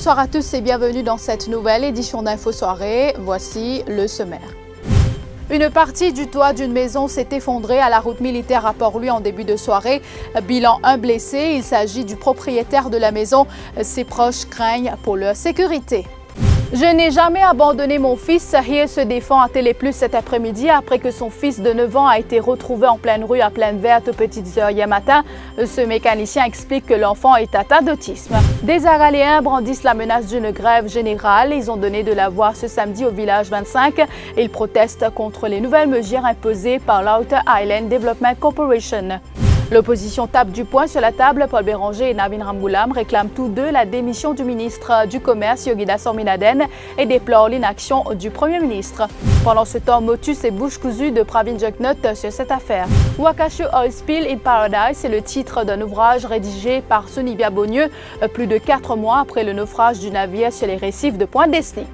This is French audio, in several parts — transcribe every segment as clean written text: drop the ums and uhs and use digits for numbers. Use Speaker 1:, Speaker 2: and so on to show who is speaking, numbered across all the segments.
Speaker 1: Bonsoir à tous et bienvenue dans cette nouvelle édition d'Info Soirée. Voici le sommaire. Une partie du toit d'une maison s'est effondrée à la route militaire à Port-Louis en début de soirée. Bilan, un blessé. Il s'agit du propriétaire de la maison. Ses proches craignent pour leur sécurité. Je n'ai jamais abandonné mon fils. Sahir se défend à Télé Plus cet après-midi après que son fils de 9 ans a été retrouvé en pleine rue à Plaine Verte aux petites heures hier matin. Ce mécanicien explique que l'enfant est atteint d'autisme. Des Araléens brandissent la menace d'une grève générale. Ils ont donné de la voix ce samedi au village 25. Ils protestent contre les nouvelles mesures imposées par l'Outer Island Development Corporation. L'opposition tape du poing sur la table. Paul Béranger et Navin Ramboulam réclament tous deux la démission du ministre du Commerce, Yogida Sorminaden, et déplorent l'inaction du Premier ministre. Pendant ce temps, motus et bouche cousue de Pravin Jugnaut sur cette affaire. Wakashu Oil Spill in Paradise est le titre d'un ouvrage rédigé par Sonivia Beaunieu, plus de 4 mois après le naufrage du navire sur les récifs de Pointe-Desny.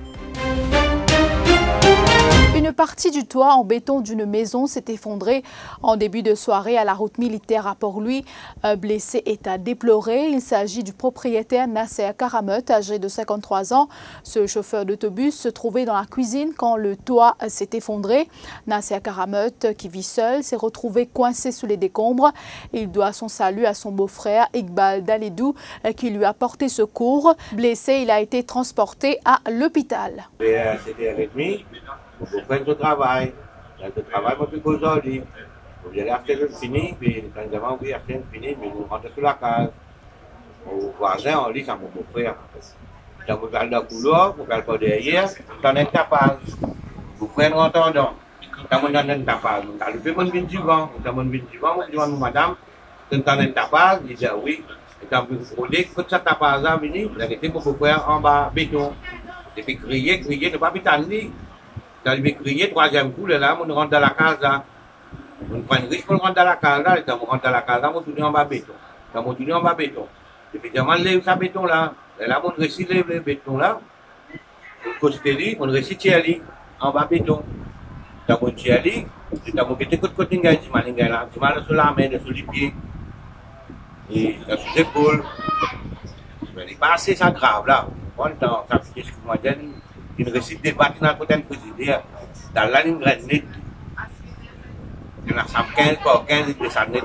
Speaker 1: Une partie du toit en béton d'une maison s'est effondrée en début de soirée à la route militaire à Port-Louis. Un blessé est à déplorer. Il s'agit du propriétaire Nasser Karameut, âgé de 53 ans. Ce chauffeur d'autobus se trouvait dans la cuisine quand le toit s'est effondré. Nasser Karameut, qui vit seul, s'est retrouvé coincé sous les décombres. Il doit son salut à son beau-frère Iqbal Dalidou qui lui a porté secours. Blessé, il a été transporté à l'hôpital.
Speaker 2: Vous faites le travail. Le travail, moi, plus qu'aujourd'hui. Vous allez acheter le fini, puis quand vous avez acheté le fini, puis vous rentrez sur la case. Vos voisins, on lit ça, mon beau-frère. Quand vous regardez dans le couloir, vous regardez pas derrière, vous avez un tapage. Vous prenez un entendant. Quand vous avez un tapage, vous avez mon vin du vent. Vous avez mon vin du vent, vous dites, madame, vous avez un tapage, il dit oui. Et quand vous roulez, quand ce tapage-là venu, vous avez été mon beau-frère en bas, béton. Et puis crier, ne pas m'étonner. Quand il crier, troisième coup, là, on rentre dans la case, là. On prend une riche pour rentrer dans la case, là. Et quand on rentre dans la case, là, on tourne en bas béton. Quand on tourne en bas béton. Et puis, on lève ça béton, là. Et là, on réussit le béton, là. On costeli, on réussit tirer en bas béton. Quand on tire, quand on fait côté là, tu mal sur la main, sur les pieds. Et sur les épaules. Mais il n'est pas assez ça grave, là. On entend, ça fait excuse-moi, une récite de battre dans le côté président dans la ligne grande nette. Il y en a 15 de sa nette.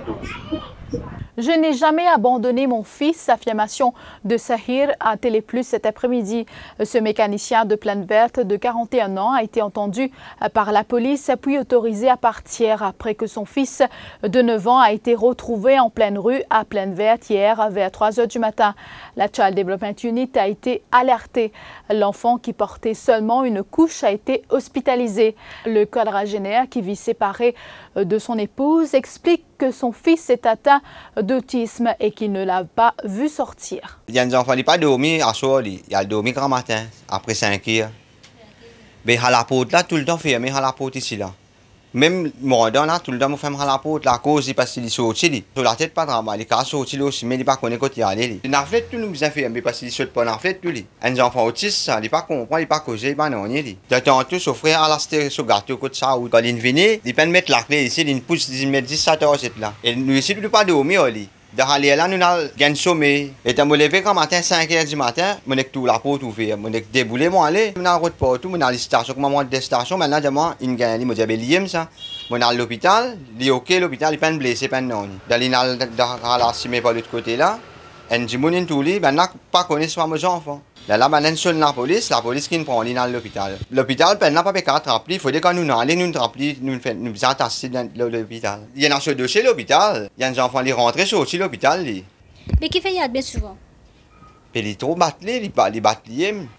Speaker 1: Je n'ai jamais abandonné mon fils, affirmation de Sahir à Télé Plus cet après-midi. Ce mécanicien de Plaine Verte de 41 ans a été entendu par la police puis autorisé à partir après que son fils de 9 ans a été retrouvé en pleine rue à Plaine Verte hier vers 3 heures du matin. La Child Development Unit a été alertée. L'enfant qui portait seulement une couche a été hospitalisé. Le quadragénaire qui vit séparé de son épouse explique que son fils est atteint d'autisme et qu'il ne l'a pas vu sortir.
Speaker 3: Il y a des enfants qui n'ont pas dormi à soir, il a dormi grand matin, après 5 heures. Mais à la porte là, tout le temps fermé à la porte ici là. Même moi là, tout le temps, je ferme à la porte, la cause parce qu'il est sorti. Sur la tête, pas de travail, il est sorti aussi, mais il n'est pas connu quand il allait. Il n'a pas fait tout nous bien fermé parce qu'il ne saute pas dans la flèche tout. Un enfant autiste, il n'est pas comprend, il n'est pas causé, il n'est pas non. De temps en temps, son frère à la stéréo sur gâteau, côté ça, quand il vient, il peut mettre la clé ici, il pousse, il met 17 heures là. Et nous ici, il ne peut pas dormir. Dans là, nous avons gagné sommeil. Et quand je me levé quand matin, 5 heures du matin, je suis tout la porte ouverte. Je suis déboulé, je suis allé. Je suis en route partout, je suis dans les stations. Quand je suis des stations, maintenant, je suis allé ça. Je suis à l'hôpital, je suis OK, l'hôpital, il est blessé, pas non. Je suis à la cime par l'autre côté là. Et je suis allé tout le maintenant, pas connaître mes enfants. Là, maintenant, sur la police qui nous prend dans l'hôpital. L'hôpital, n'a pas pu rappeler, il faut que nous allons nous rappeler, nous attasser dans l'hôpital. Il y en a sur dossier l'hôpital, il y a des enfants qui rentrent sur l'hôpital.
Speaker 4: Mais qui fait y a bien souvent?
Speaker 3: Et les trop battent les battent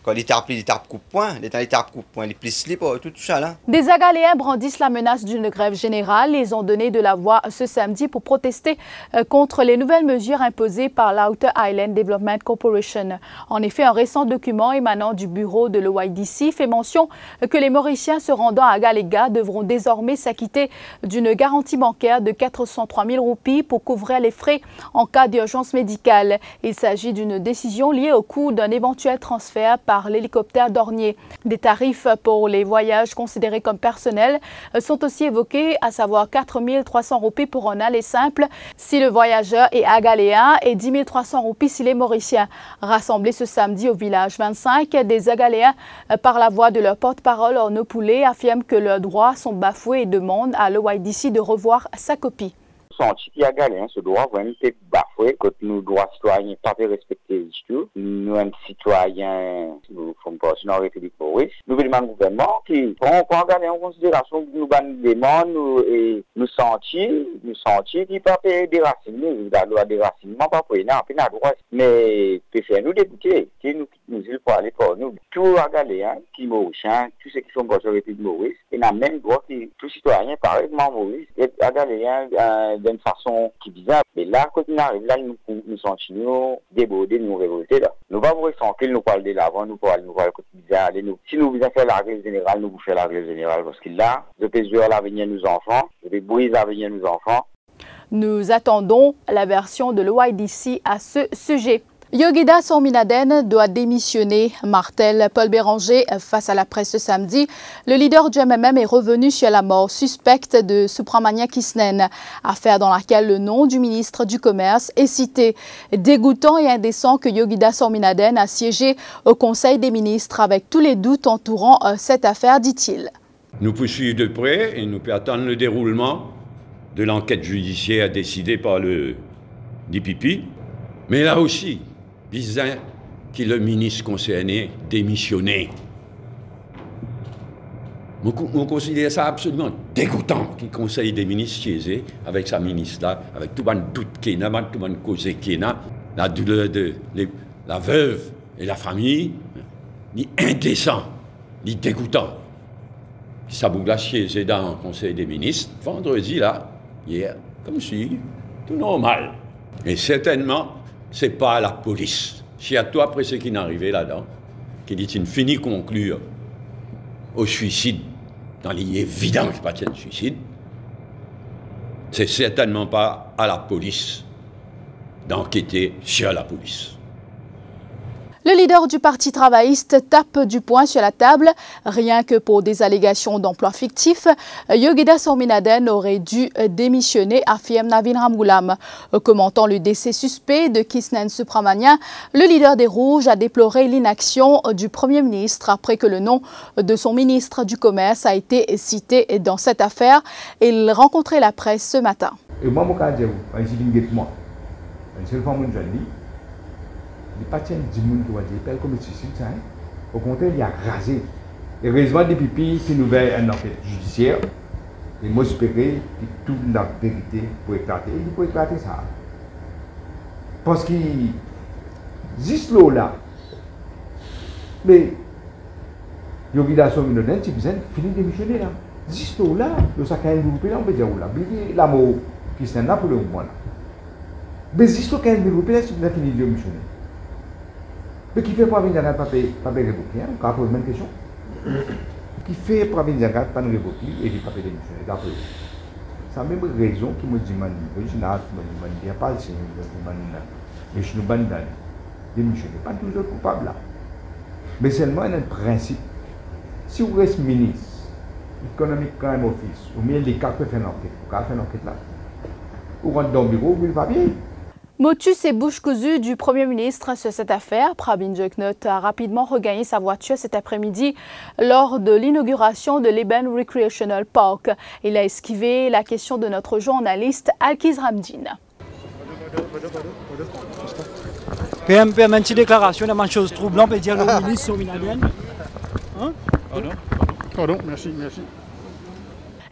Speaker 3: quand ils tapent coup de poing, les tapent coup de poing, les plissent tout ça là.
Speaker 1: Des Agaléens brandissent la menace d'une grève générale. Ils ont donné de la voix ce samedi pour protester contre les nouvelles mesures imposées par l'Outer Island Development Corporation. En effet, un récent document émanant du bureau de l'OIDC fait mention que les Mauriciens se rendant à Galega devront désormais s'acquitter d'une garantie bancaire de 403 000 roupies pour couvrir les frais en cas d'urgence médicale. Il s'agit d'une décision région liées au coût d'un éventuel transfert par l'hélicoptère Dornier. Des tarifs pour les voyages considérés comme personnels sont aussi évoqués, à savoir 4 300 roupies pour un aller simple si le voyageur est agaléen et 10 300 roupies s'il est mauricien. Rassemblés ce samedi au village 25, des agaléens, par la voix de leur porte-parole Orno Poulet, affirment que leurs droits sont bafoués et demandent à l'OYDC de revoir sa copie.
Speaker 5: Senti qu'il y a galère, ce droit vraiment être bafoué, que nos droits citoyens pas respectés du tout. Nous, mêmes citoyens, nous sommes pas dans la République Maurice. Nous demandons au gouvernement qui prend en considération nous demandons et nous sentir qui pas payer des racines, la loi des racinements pas pour n'a pas droit. Mais peut faire nous députés, qui nous il faut aller pour nous. Tout la galère qui mauricien, tous ceux qui sont pas dans la République Maurice, et n'a même droit que tout citoyen pareillement Maurice, et la galère d'une façon qui est bizarre. Mais là, quand on arrive là, nous sentons débordés, nous révoltés là. Nous pas vous ressentir, nous parler de l'avant, nous parler bizarre. Si nous voulons faire la règle générale, nous vous faire la règle générale. Parce que là, je peux jouer l'avenir de nos enfants, je peux briser l'avenir de nos enfants.
Speaker 1: Nous attendons la version de l'OYDC à ce sujet. Yogida Sorminaden doit démissionner, martèle Paul Béranger face à la presse ce samedi. Le leader du MMM est revenu sur la mort suspecte de Supramania Kisnen, affaire dans laquelle le nom du ministre du Commerce est cité. Dégoûtant et indécent que Yogida Sorminaden a siégé au Conseil des ministres avec tous les doutes entourant cette affaire, dit-il.
Speaker 6: Nous poursuivons de près et nous pouvons attendre le déroulement de l'enquête judiciaire décidée par le DPP. Mais là aussi, disant que le ministre concerné démissionné. On considère ça absolument dégoûtant qu'il conseille des ministres chez avec sa ministre là, avec tout le doute qu'il y a, tout le cause qu'il y a, la douleur de la veuve et la famille, ni indécent, ni dégoûtant. Ça bouge chez dans le conseil des ministres, vendredi là, hier, comme si, tout normal. Et certainement, ce n'est pas la police. Si à toi, après ce qui est arrivé là-dedans, qui dit qu'il finit conclure au suicide, dans les évident qu'il n'y a pas de suicide, c'est certainement pas à la police d'enquêter sur la police.
Speaker 1: Le leader du Parti travailliste tape du poing sur la table. Rien que pour des allégations d'emploi fictifs, Yogida Sorminaden aurait dû démissionner, affirme Navin Ramgoulam. Commentant le décès suspect de Kisnen Supramania, le leader des Rouges a déploré l'inaction du Premier ministre après que le nom de son ministre du Commerce a été cité dans cette affaire. Il rencontrait la presse ce matin.
Speaker 7: Il n'y a pas de monde qui va dire comme suicide. Au contraire, il a rasé. Et heureusement, depuis qu'il nous fait une enquête judiciaire, et moi j'espérais que toute la vérité pour éclater. Il faut éclater ça. Parce que juste là, mais Yogida Sorminaden, tu viens finir de démissionner là. Juste là, le sac à groupe là, on peut dire là. La mort qui s'est là pour le moment là. Mais juste quand il groupe là, tu viens finir de démissionner. Mais qui fait pour venir à pas révoquer, on va poser la même question. Qui fait pour venir à pas révoquer et il pas démissionner d'après. C'est la même raison qui me demande, je n'ai pas le Seigneur, mais je ne demande pas démissionner. Pas toujours coupable là. Mais seulement un principe. Si vous restez ministre, Economic Crime Office, ou bien les cas peut faire l'enquête, vous pouvez faire l'enquête là. Vous rentrez dans le bureau, vous ne va bien.
Speaker 1: Motus et bouche cousue du Premier ministre sur cette affaire. Prabin Jeknot a rapidement regagné sa voiture cet après-midi lors de l'inauguration de l'Eben Recreational Park. Il a esquivé la question de notre journaliste Alkiz Ramdin.
Speaker 8: PMP a une petite déclaration, il y a une chose troublante, peut dire le ministre Sorminaden.
Speaker 9: Pardon, merci.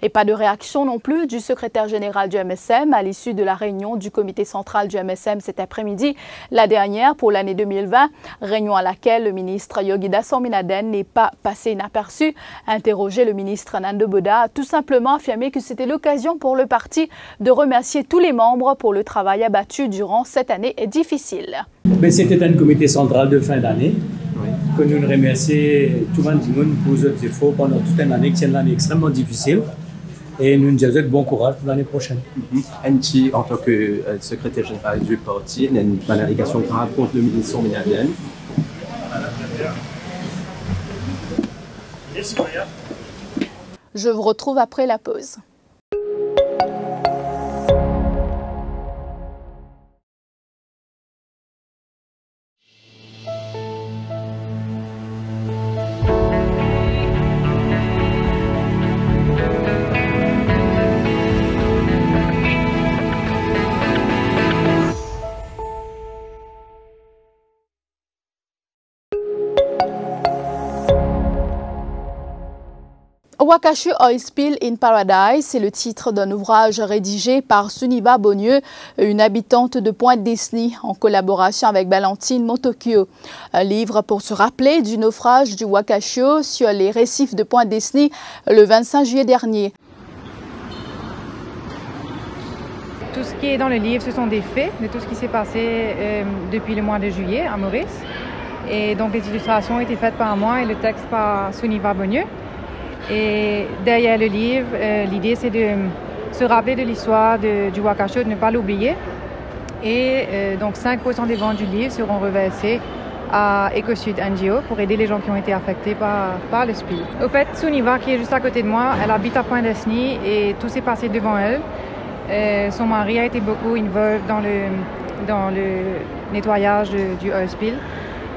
Speaker 1: Et pas de réaction non plus du secrétaire général du MSM à l'issue de la réunion du comité central du MSM cet après-midi, la dernière pour l'année 2020, réunion à laquelle le ministre Yogida Sorminaden n'est pas passé inaperçu. Interrogé, le ministre Nando Boda a tout simplement affirmé que c'était l'occasion pour le parti de remercier tous les membres pour le travail abattu durant cette année difficile.
Speaker 10: C'était un comité central de fin d'année que nous remercions tout le monde pour les efforts pendant toute une année, qui est une année extrêmement difficile. Et nous nous disons bon courage pour l'année prochaine.
Speaker 9: Anti, en tant que secrétaire général du parti, il y a une allégation grave contre le ministre Ménadienne.
Speaker 1: Je vous retrouve après la pause. Wakashu Oil Spill in Paradise, c'est le titre d'un ouvrage rédigé par Suniva Bonieux, une habitante de Pointe-Disney, en collaboration avec Valentine Motokyo. Un livre pour se rappeler du naufrage du Wakashu sur les récifs de Pointe-Disney le 25 juillet dernier.
Speaker 11: Tout ce qui est dans le livre, ce sont des faits de tout ce qui s'est passé depuis le mois de juillet à Maurice. Et donc les illustrations ont été faites par moi et le texte par Suniva Bonieux. Et derrière le livre, l'idée c'est de se rappeler de l'histoire du Wakashu, de ne pas l'oublier. Et donc 5% des ventes du livre seront reversées à EcoSud NGO pour aider les gens qui ont été affectés par le spill. Au fait, Suniva, qui est juste à côté de moi, elle habite à Pointe-Disney et tout s'est passé devant elle. Son mari a été beaucoup involvé dans le nettoyage du oil spill.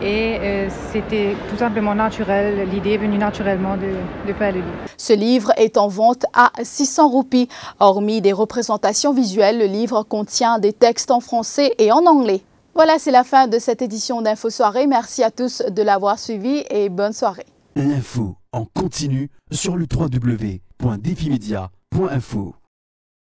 Speaker 11: Et c'était tout simplement naturel, l'idée est venue naturellement de faire le livre.
Speaker 1: Ce livre est en vente à 600 roupies. Hormis des représentations visuelles, le livre contient des textes en français et en anglais. Voilà, c'est la fin de cette édition d'Info Soirée. Merci à tous de l'avoir suivi et bonne soirée.
Speaker 12: L'info en continu sur le www.defimedia.info.